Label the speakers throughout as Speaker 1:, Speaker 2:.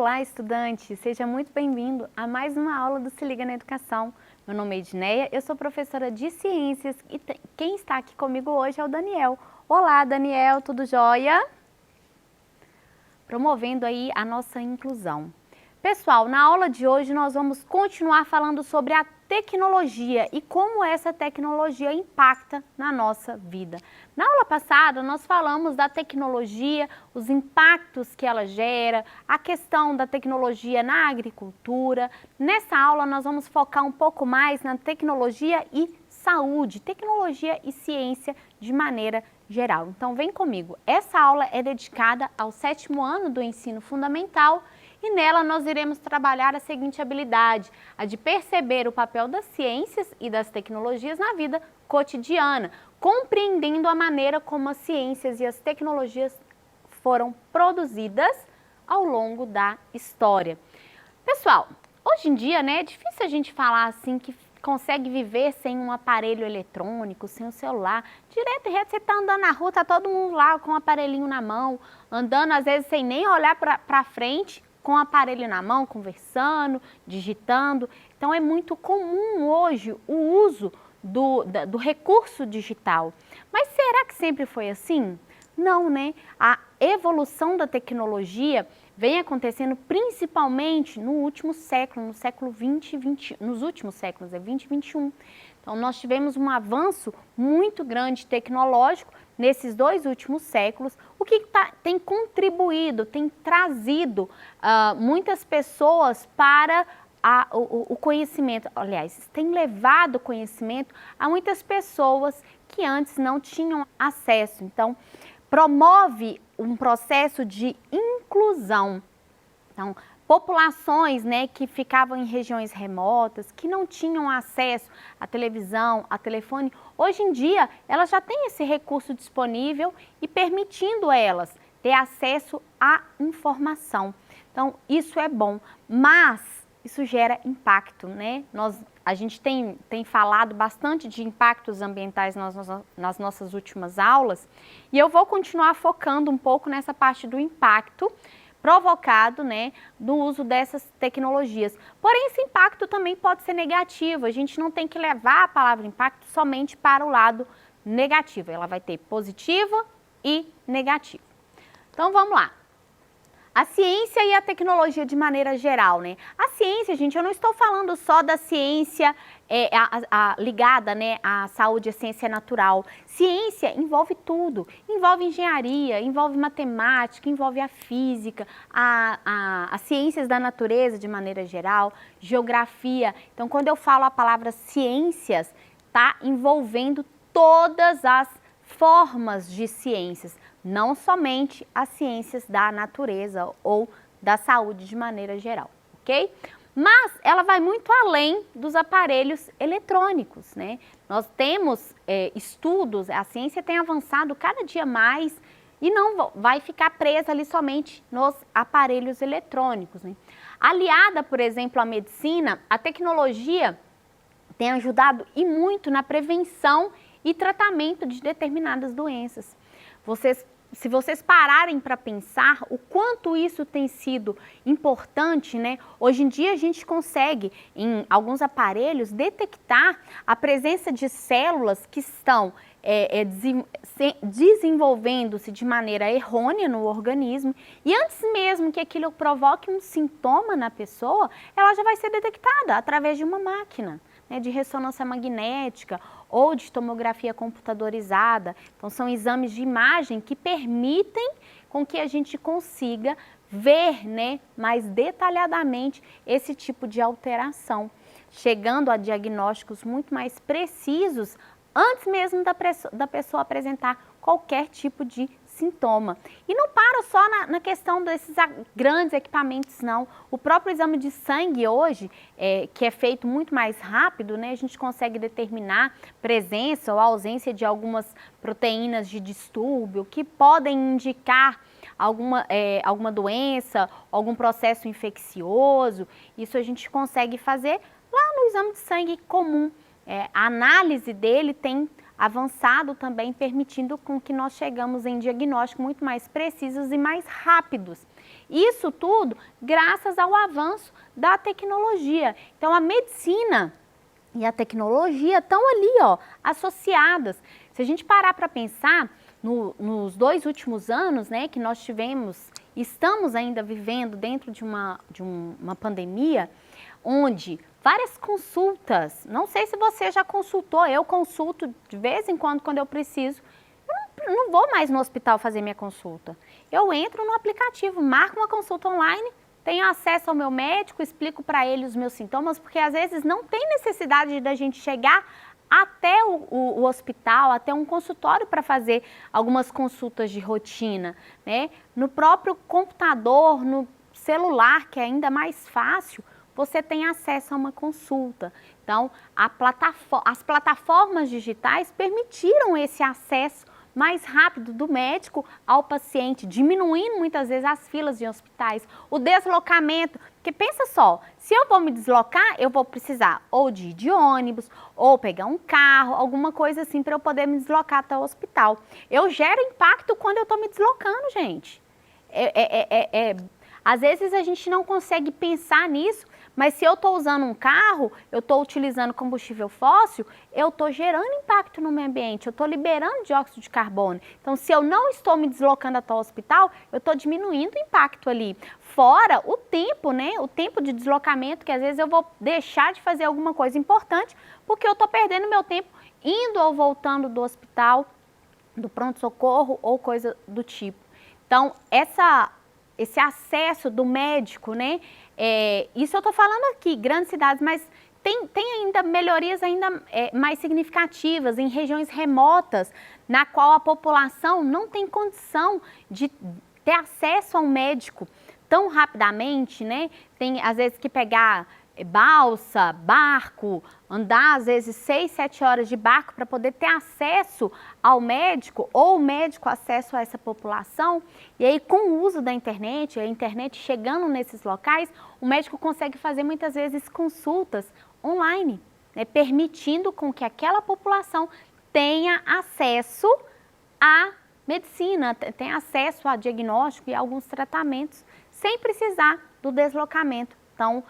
Speaker 1: Olá, estudante! Seja muito bem-vindo a mais uma aula do Se Liga na Educação. Meu nome é Edneia, eu sou professora de Ciências e quem está aqui comigo hoje é o Daniel. Olá, Daniel, tudo jóia? Promovendo aí a nossa inclusão. Pessoal, na aula de hoje nós vamos continuar falando sobre a tecnologia e como essa tecnologia impacta na nossa vida. Na aula passada nós falamos da tecnologia, os impactos que ela gera, a questão da tecnologia na agricultura. Nessa aula nós vamos focar um pouco mais na tecnologia e saúde, tecnologia e ciência de maneira geral. Então vem comigo, essa aula é dedicada ao 7º ano do ensino fundamental e nela nós iremos trabalhar a seguinte habilidade, a de perceber o papel das ciências e das tecnologias na vida cotidiana, compreendendo a maneira como as ciências e as tecnologias foram produzidas ao longo da história. Pessoal, hoje em dia, né, é difícil a gente falar assim que consegue viver sem um aparelho eletrônico, sem um celular. Direto e reto, você está andando na rua, está todo mundo lá com o aparelhinho na mão, andando às vezes sem nem olhar para frente, com o aparelho na mão, conversando, digitando. Então é muito comum hoje o uso do recurso digital. Mas será que sempre foi assim? Não, né? A evolução da tecnologia vem acontecendo principalmente no último século, no século 20 e 20, nos últimos séculos, 20 e 21. Então nós tivemos um avanço muito grande tecnológico nesses 2 últimos séculos, o que tem contribuído, tem trazido muitas pessoas para o conhecimento, aliás, tem levado conhecimento a muitas pessoas que antes não tinham acesso. Então, promove um processo de inclusão. Então, populações, né, que ficavam em regiões remotas, que não tinham acesso à televisão, a telefone, hoje em dia elas já têm esse recurso disponível e permitindo elas ter acesso à informação. Então, isso é bom, mas isso gera impacto, né? A gente tem falado bastante de impactos ambientais nas nossas últimas aulas e eu vou continuar focando um pouco nessa parte do impacto provocado, né, do uso dessas tecnologias. Porém, esse impacto também pode ser negativo, a gente não tem que levar a palavra impacto somente para o lado negativo, ela vai ter positivo e negativo. Então, vamos lá. A ciência e a tecnologia de maneira geral, né? A ciência, gente, eu não estou falando só da ciência ligada, né, à saúde, à ciência natural. Ciência envolve tudo, envolve engenharia, envolve matemática, envolve a física, as ciências da natureza de maneira geral, geografia. Então, quando eu falo a palavra ciências, está envolvendo todas as formas de ciências, não somente as ciências da natureza ou da saúde de maneira geral, ok? Mas ela vai muito além dos aparelhos eletrônicos, né? Nós temos estudos, a ciência tem avançado cada dia mais e não vai ficar presa ali somente nos aparelhos eletrônicos, né? Aliada, por exemplo, à medicina, a tecnologia tem ajudado e muito na prevenção e tratamento de determinadas doenças. Se vocês pararem para pensar o quanto isso tem sido importante, né? Hoje em dia a gente consegue, em alguns aparelhos, detectar a presença de células que estão desenvolvendo-se de maneira errônea no organismo e antes mesmo que aquilo provoque um sintoma na pessoa, ela já vai ser detectada através de uma máquina, né, de ressonância magnética ou de tomografia computadorizada. Então, são exames de imagem que permitem com que a gente consiga ver, né, mais detalhadamente esse tipo de alteração, chegando a diagnósticos muito mais precisos antes mesmo da pessoa apresentar qualquer tipo de sintoma. E não para só na questão desses grandes equipamentos, não. O próprio exame de sangue hoje, que é feito muito mais rápido, né, a gente consegue determinar presença ou ausência de algumas proteínas de distúrbio que podem indicar alguma doença, algum processo infeccioso. Isso a gente consegue fazer lá no exame de sangue comum. A análise dele tem avançado também, permitindo com que nós chegamos em diagnósticos muito mais precisos e mais rápidos. Isso tudo graças ao avanço da tecnologia. Então, a medicina e a tecnologia estão ali, ó, associadas. Se a gente parar para pensar, nos 2 últimos anos, né, que nós estamos ainda vivendo dentro de uma pandemia, onde várias consultas, não sei se você já consultou, eu consulto de vez em quando eu preciso, eu não vou mais no hospital fazer minha consulta. Eu entro no aplicativo, marco uma consulta online, tenho acesso ao meu médico, explico para ele os meus sintomas, porque às vezes não tem necessidade da gente chegar até o hospital, até um consultório para fazer algumas consultas de rotina, né? No próprio computador, no celular, que é ainda mais fácil, você tem acesso a uma consulta. Então, as plataformas digitais permitiram esse acesso mais rápido do médico ao paciente, diminuindo muitas vezes as filas de hospitais, o deslocamento, porque pensa só, se eu vou me deslocar, eu vou precisar ou de ir de ônibus, ou pegar um carro, alguma coisa assim para eu poder me deslocar até o hospital. Eu gero impacto quando eu estou me deslocando, gente. Às vezes a gente não consegue pensar nisso, mas se eu estou usando um carro, eu estou utilizando combustível fóssil, eu estou gerando impacto no meio ambiente, eu estou liberando dióxido de carbono. Então, se eu não estou me deslocando até o hospital, eu estou diminuindo o impacto ali. Fora o tempo, né? O tempo de deslocamento, que às vezes eu vou deixar de fazer alguma coisa importante, porque eu estou perdendo meu tempo indo ou voltando do hospital, do pronto-socorro ou coisa do tipo. Então, esse acesso do médico, né? Isso eu estou falando aqui, grandes cidades, mas tem ainda melhorias ainda mais significativas em regiões remotas, na qual a população não tem condição de ter acesso a um médico tão rapidamente, né? Tem às vezes que pegar balsa, barco, andar às vezes 6, 7 horas de barco para poder ter acesso ao médico ou o médico acesso a essa população. E aí com o uso da internet, a internet chegando nesses locais, o médico consegue fazer muitas vezes consultas online, né, permitindo com que aquela população tenha acesso à medicina, tenha acesso a diagnóstico e a alguns tratamentos sem precisar do deslocamento tão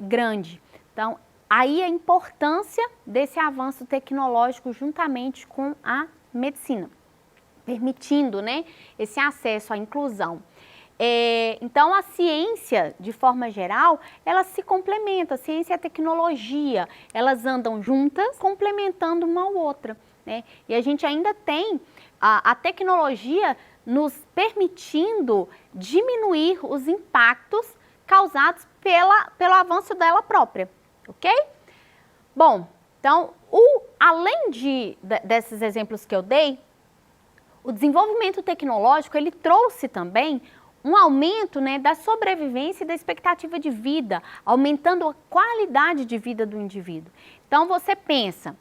Speaker 1: grande. Então, aí a importância desse avanço tecnológico juntamente com a medicina, permitindo, né, esse acesso à inclusão. Então, a ciência, de forma geral, ela se complementa, a ciência e a tecnologia, elas andam juntas, complementando uma ou outra, né? E a gente ainda tem a tecnologia nos permitindo diminuir os impactos causados pelo avanço dela própria, ok? Bom, então, além desses exemplos que eu dei, o desenvolvimento tecnológico, ele trouxe também um aumento, né, da sobrevivência e da expectativa de vida, aumentando a qualidade de vida do indivíduo. Então, você pensa,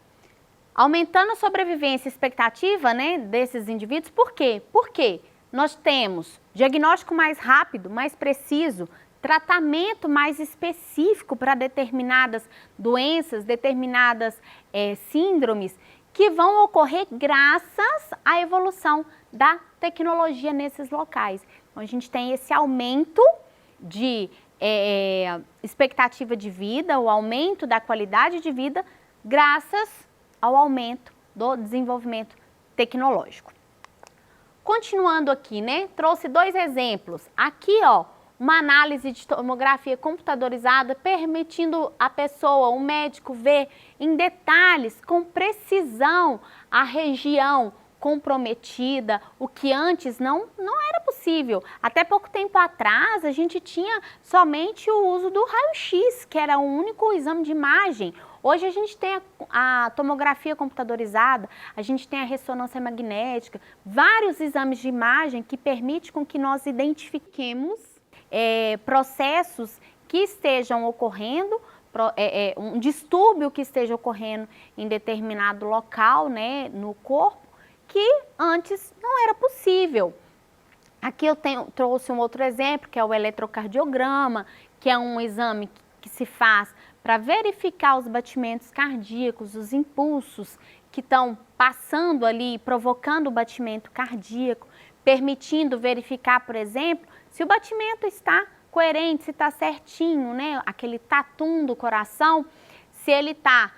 Speaker 1: aumentando a sobrevivência e expectativa, né, desses indivíduos, por quê? Porque nós temos diagnóstico mais rápido, mais preciso, tratamento mais específico para determinadas doenças, determinadas síndromes que vão ocorrer graças à evolução da tecnologia nesses locais. Então, a gente tem esse aumento de expectativa de vida, o aumento da qualidade de vida, graças ao aumento do desenvolvimento tecnológico. Continuando aqui, né? Trouxe 2 exemplos. Aqui, ó, uma análise de tomografia computadorizada permitindo a pessoa, o médico, ver em detalhes, com precisão, a região comprometida, o que antes não era possível. Até pouco tempo atrás, a gente tinha somente o uso do raio-x, que era o único exame de imagem. Hoje a gente tem a tomografia computadorizada, a gente tem a ressonância magnética, vários exames de imagem que permitem com que nós identifiquemos processos que estejam ocorrendo, um distúrbio que esteja ocorrendo em determinado local, né, no corpo, que antes não era possível. Aqui eu trouxe um outro exemplo, que é o eletrocardiograma, que é um exame que se faz para verificar os batimentos cardíacos, os impulsos que estão passando ali, provocando o batimento cardíaco, permitindo verificar, por exemplo, se o batimento está coerente, se está certinho, né? Aquele tatum do coração, se ele está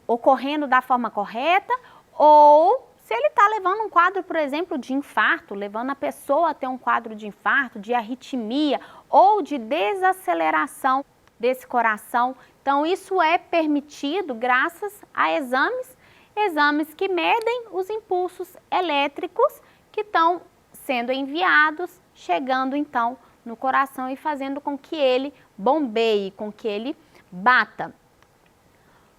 Speaker 1: ocorrendo da forma correta ou se ele está levando um quadro, por exemplo, de infarto, levando a pessoa a ter um quadro de infarto, de arritmia ou de desaceleração desse coração. Então, isso é permitido graças a exames que medem os impulsos elétricos que estão sendo enviados, chegando então no coração e fazendo com que ele bombeie, com que ele bata.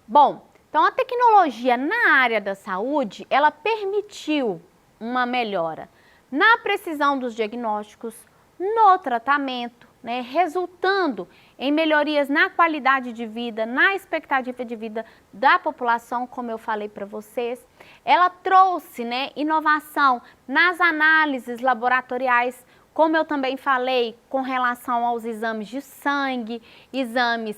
Speaker 1: Bom, então a tecnologia na área da saúde, ela permitiu uma melhora na precisão dos diagnósticos, no tratamento, né, resultando em melhorias na qualidade de vida, na expectativa de vida da população, como eu falei para vocês. Ela trouxe, né, inovação nas análises laboratoriais, como eu também falei, com relação aos exames de sangue, exames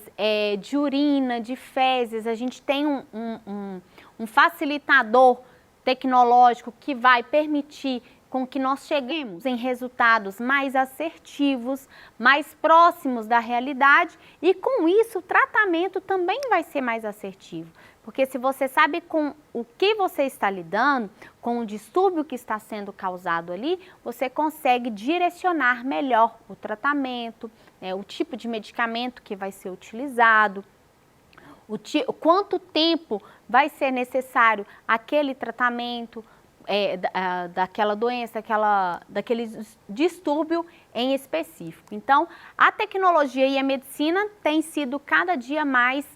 Speaker 1: de urina, de fezes. A gente tem um facilitador tecnológico que vai permitir com que nós cheguemos em resultados mais assertivos, mais próximos da realidade e com isso o tratamento também vai ser mais assertivo. Porque se você sabe com o que você está lidando, com o distúrbio que está sendo causado ali, você consegue direcionar melhor o tratamento, né, o tipo de medicamento que vai ser utilizado, quanto tempo vai ser necessário aquele tratamento, daquela doença, daquele distúrbio em específico. Então, a tecnologia e a medicina têm sido cada dia mais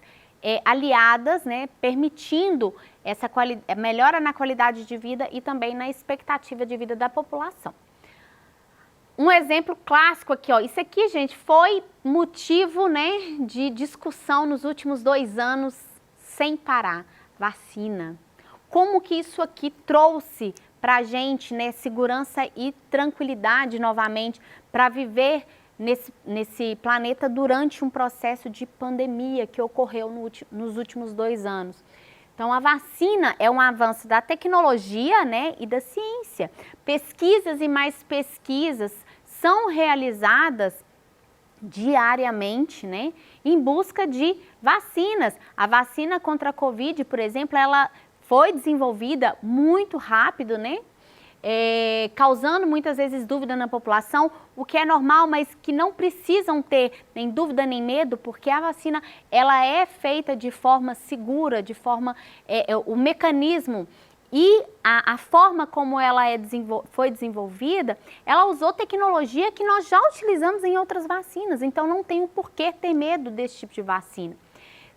Speaker 1: aliadas, né, permitindo essa melhora na qualidade de vida e também na expectativa de vida da população. Um exemplo clássico aqui, ó, isso aqui, gente, foi motivo, né, de discussão nos últimos 2 anos sem parar, vacina. Como que isso aqui trouxe para a gente, né, segurança e tranquilidade novamente para viver nesse planeta durante um processo de pandemia que ocorreu nos últimos 2 anos. Então, a vacina é um avanço da tecnologia, né, e da ciência. Pesquisas e mais pesquisas são realizadas diariamente, né, em busca de vacinas. A vacina contra a Covid, por exemplo, ela foi desenvolvida muito rápido, né? Causando muitas vezes dúvida na população, o que é normal, mas que não precisam ter nem dúvida nem medo, porque a vacina ela é feita de forma segura, de forma, o mecanismo e a forma como ela foi desenvolvida, ela usou tecnologia que nós já utilizamos em outras vacinas, então não tem o porquê ter medo desse tipo de vacina.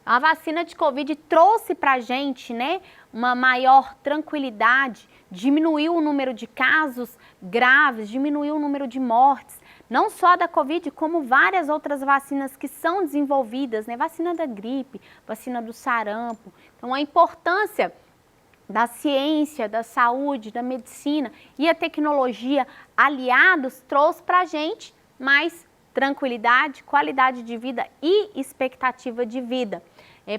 Speaker 1: A vacina de Covid trouxe para a gente, né, uma maior tranquilidade, diminuiu o número de casos graves, diminuiu o número de mortes, não só da Covid, como várias outras vacinas que são desenvolvidas, né, vacina da gripe, vacina do sarampo. Então, a importância da ciência, da saúde, da medicina e a tecnologia aliados trouxe para a gente mais tranquilidade, qualidade de vida e expectativa de vida,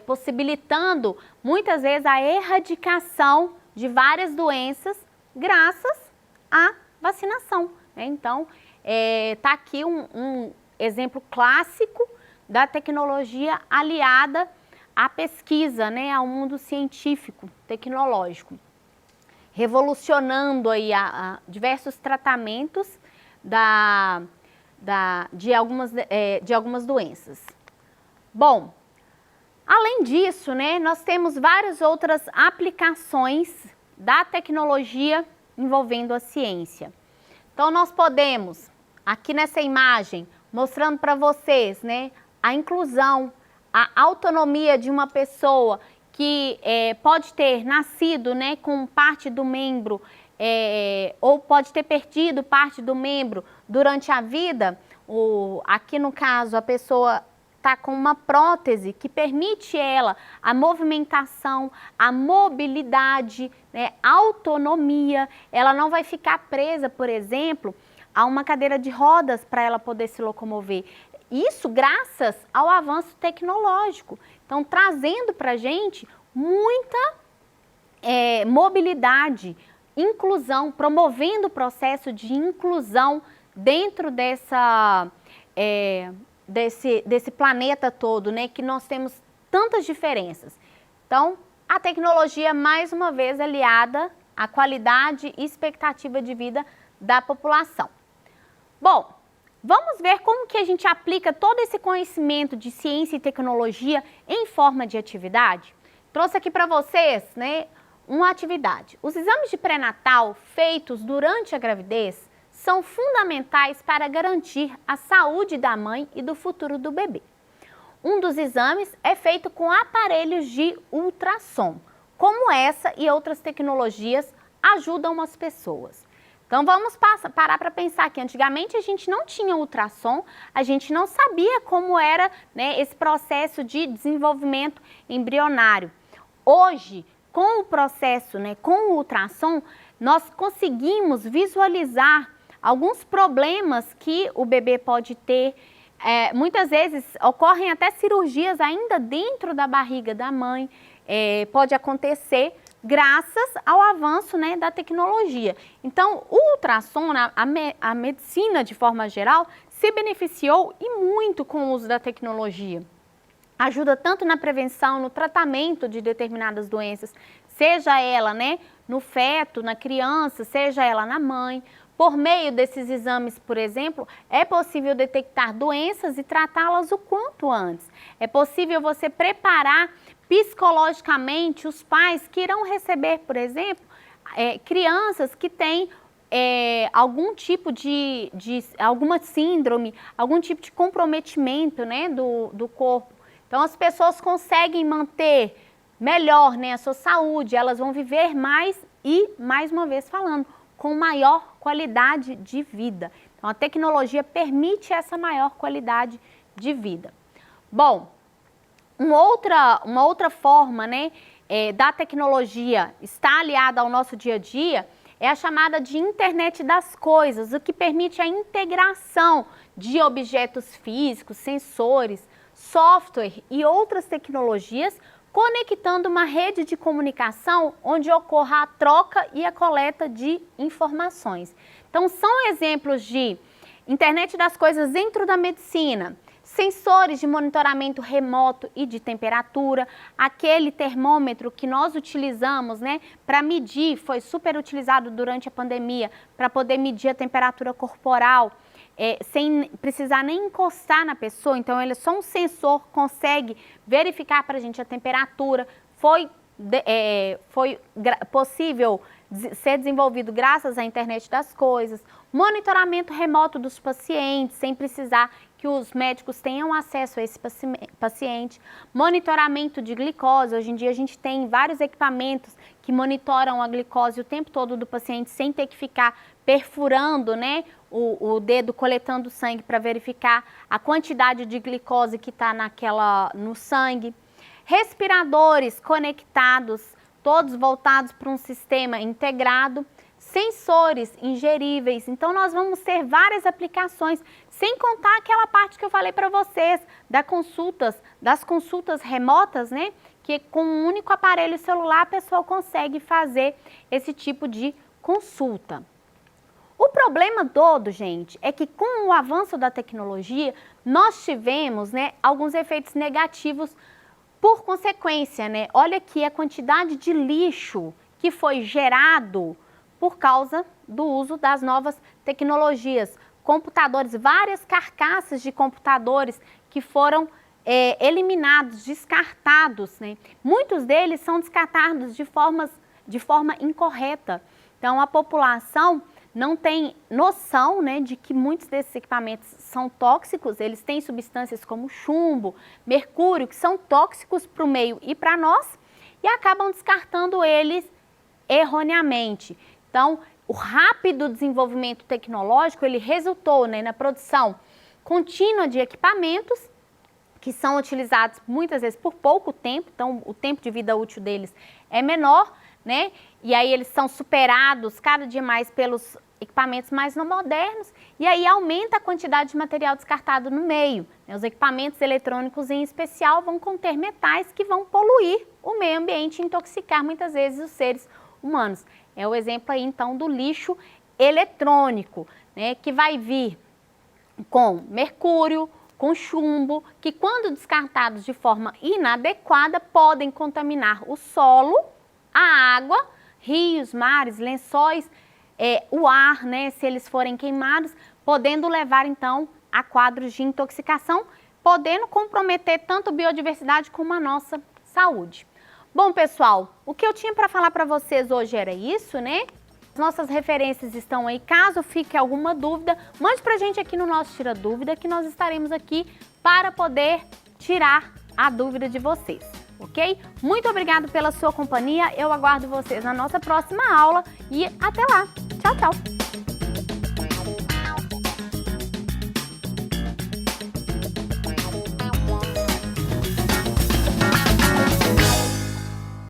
Speaker 1: possibilitando muitas vezes a erradicação de várias doenças graças à vacinação, né? Então, está aqui um exemplo clássico da tecnologia aliada à pesquisa, né, ao mundo científico, tecnológico, revolucionando aí diversos tratamentos de algumas doenças. Bom, além disso, né, nós temos várias outras aplicações da tecnologia envolvendo a ciência. Então, nós podemos, aqui nessa imagem, mostrando para vocês, né, a inclusão, a autonomia de uma pessoa que pode ter nascido, né, com parte do membro, ou pode ter perdido parte do membro durante a vida. Aqui no caso, a pessoa está com uma prótese que permite ela a movimentação, a mobilidade, né, autonomia. Ela não vai ficar presa, por exemplo, a uma cadeira de rodas para ela poder se locomover. isso graças ao avanço tecnológico. Então, trazendo para a gente muita mobilidade, inclusão, promovendo o processo de inclusão dentro desse planeta todo, né, que nós temos tantas diferenças. Então, a tecnologia, mais uma vez, aliada à qualidade e expectativa de vida da população. Bom, vamos ver como que a gente aplica todo esse conhecimento de ciência e tecnologia em forma de atividade? Trouxe aqui para vocês, né, uma atividade. Os exames de pré-natal feitos durante a gravidez são fundamentais para garantir a saúde da mãe e do futuro do bebê. Um dos exames é feito com aparelhos de ultrassom. Como essa e outras tecnologias ajudam as pessoas? Então vamos parar para pensar que antigamente a gente não tinha ultrassom, a gente não sabia como era, né, esse processo de desenvolvimento embrionário. Hoje, com o processo, né, com o ultrassom, nós conseguimos visualizar alguns problemas que o bebê pode ter. Muitas vezes ocorrem até cirurgias ainda dentro da barriga da mãe, pode acontecer graças ao avanço, né, da tecnologia. Então, o ultrassom, a medicina de forma geral, se beneficiou e muito com o uso da tecnologia. Ajuda tanto na prevenção, no tratamento de determinadas doenças, seja ela, né, no feto, na criança, seja ela na mãe. Por meio desses exames, por exemplo, é possível detectar doenças e tratá-las o quanto antes. É possível você preparar psicologicamente os pais que irão receber, por exemplo, crianças que têm algum tipo alguma síndrome, algum tipo de comprometimento, né, do corpo. Então, as pessoas conseguem manter melhor, né, a sua saúde, elas vão viver mais e, mais uma vez falando, com maior qualidade de vida. Então, a tecnologia permite essa maior qualidade de vida. Bom, uma outra forma, né, da tecnologia estar aliada ao nosso dia a dia é a chamada de internet das coisas, o que permite a integração de objetos físicos, sensores, software e outras tecnologias, conectando uma rede de comunicação onde ocorra a troca e a coleta de informações. Então, são exemplos de internet das coisas dentro da medicina, sensores de monitoramento remoto e de temperatura, aquele termômetro que nós utilizamos, né, para medir, foi super utilizado durante a pandemia, para poder medir a temperatura corporal, sem precisar nem encostar na pessoa. Então, ele é só um sensor, consegue verificar para a gente a temperatura. Foi possível ser desenvolvido graças à internet das coisas. Monitoramento remoto dos pacientes, sem precisar que os médicos tenham acesso a esse paciente. Monitoramento de glicose. Hoje em dia a gente tem vários equipamentos que monitoram a glicose o tempo todo do paciente sem ter que ficar perfurando, né, o dedo, coletando sangue para verificar a quantidade de glicose que está no sangue. Respiradores conectados, todos voltados para um sistema integrado. Sensores ingeríveis. Então, nós vamos ter várias aplicações, sem contar aquela parte que eu falei para vocês, das consultas remotas, né? Que com um único aparelho celular a pessoa consegue fazer esse tipo de consulta. O problema todo, gente, é que com o avanço da tecnologia, nós tivemos, né, alguns efeitos negativos por consequência, né? Olha aqui a quantidade de lixo que foi gerado por causa do uso das novas tecnologias. Computadores, várias carcaças de computadores que foram eliminados, descartados, né? Muitos deles são descartados de forma incorreta. Então, a população não tem noção, né, de que muitos desses equipamentos são tóxicos. Eles têm substâncias como chumbo, mercúrio, que são tóxicos para o meio e para nós, e acabam descartando eles erroneamente. Então, o rápido desenvolvimento tecnológico, ele resultou, né, na produção contínua de equipamentos que são utilizados muitas vezes por pouco tempo, então o tempo de vida útil deles é menor, né? E aí eles são superados cada dia mais pelos equipamentos mais modernos, e aí aumenta a quantidade de material descartado no meio. Os equipamentos eletrônicos em especial vão conter metais que vão poluir o meio ambiente e intoxicar muitas vezes os seres humanos. É o exemplo aí então do lixo eletrônico, né, que vai vir com mercúrio, com chumbo, que quando descartados de forma inadequada podem contaminar o solo, a água, rios, mares, lençóis, o ar, né, se eles forem queimados, podendo levar então a quadros de intoxicação, podendo comprometer tanto a biodiversidade como a nossa saúde. Bom, pessoal, o que eu tinha para falar para vocês hoje era isso, né? As nossas referências estão aí, caso fique alguma dúvida, mande pra gente aqui no nosso Tira Dúvida, que nós estaremos aqui para poder tirar a dúvida de vocês, ok? Muito obrigada pela sua companhia, eu aguardo vocês na nossa próxima aula e até lá. Tchau, tchau!